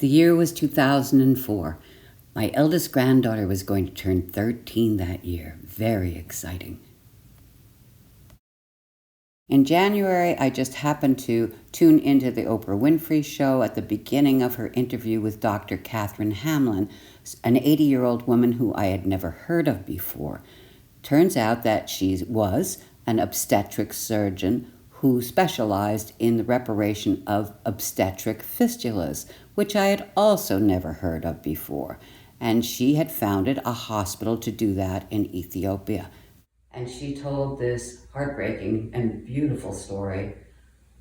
The year was 2004. My eldest granddaughter was going to turn 13 that year. Very exciting. In January, I just happened to tune into the Oprah Winfrey Show at the beginning of her interview with Dr. Catherine Hamlin, an 80-year-old woman who I had never heard of before. Turns out that she was an obstetric surgeon who specialized in the reparation of obstetric fistulas, which I had also never heard of before. And she had founded a hospital to do that in Ethiopia. And she told this heartbreaking and beautiful story,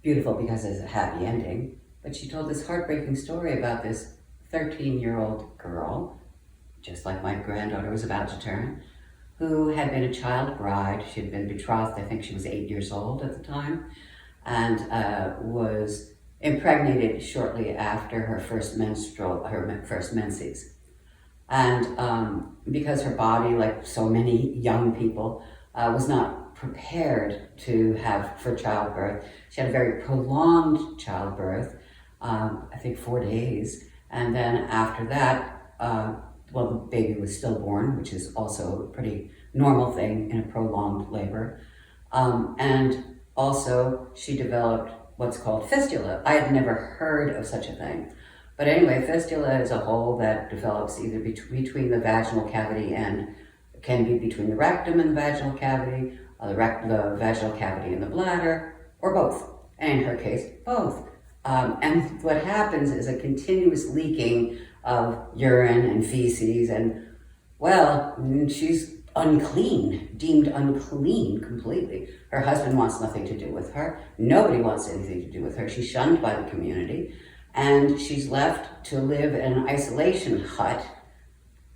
beautiful because it's a happy ending, but she told this heartbreaking story about this 13-year-old girl, just like my granddaughter was about to turn, who had been a child bride. She had been betrothed, I think she was 8 years old at the time, and was impregnated shortly after her first menses. And because her body, like so many young people, was not prepared for childbirth. She had a very prolonged childbirth, I think 4 days. And then after that, the baby was stillborn, which is also a pretty normal thing in a prolonged labor. And also she developed what's called fistula. I had never heard of such a thing. But anyway, fistula is a hole that develops either between the vaginal cavity and can be between the rectum and the vaginal cavity, the vaginal cavity and the bladder, or both. And in her case, both. And what happens is a continuous leaking of urine and feces, and well, she's deemed unclean completely. Her husband wants nothing to do with her. Nobody wants anything to do with her. She's shunned by the community, and she's left to live in an isolation hut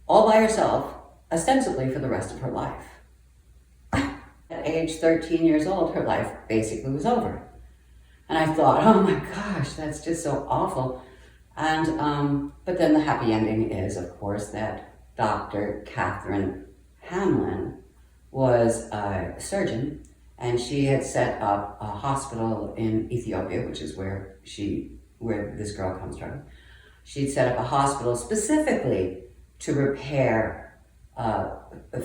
all by herself, ostensibly for the rest of her life. At age 13 years old, her life basically was over. And I thought, oh my gosh, that's just so awful. And but then the happy ending is, of course, that Dr. Catherine Hamlin was a surgeon, and she had set up a hospital in Ethiopia, which is where this girl comes from. She'd set up a hospital specifically to repair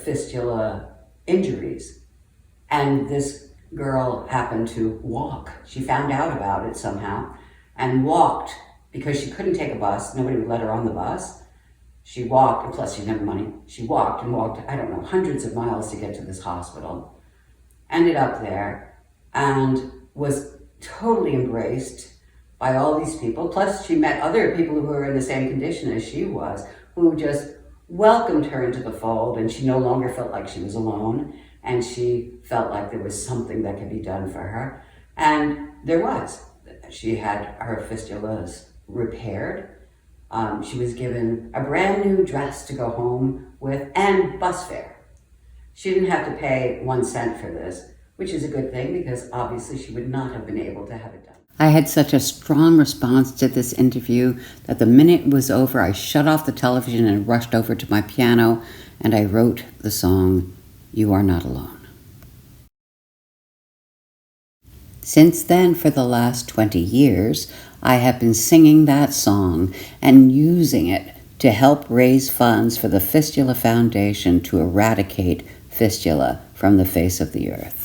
fistula injuries. And this girl happened to walk. She found out about it somehow and walked, because she couldn't take a bus. Nobody would let her on the bus. She walked, and plus she didn't have money. She walked, I don't know, hundreds of miles to get to this hospital. Ended up there and was totally embraced by all these people. Plus she met other people who were in the same condition as she was, who just welcomed her into the fold, and she no longer felt like she was alone, and she felt like there was something that could be done for her. And there was. She had her fistulas repaired. She was given a brand new dress to go home with and bus fare. She didn't have to pay 1 cent for this, which is a good thing, because obviously she would not have been able to have it done. I had such a strong response to this interview that the minute it was over, I shut off the television and rushed over to my piano, and I wrote the song, "You Are Not Alone." Since then, for the last 20 years, I have been singing that song and using it to help raise funds for the Fistula Foundation to eradicate fistula from the face of the earth.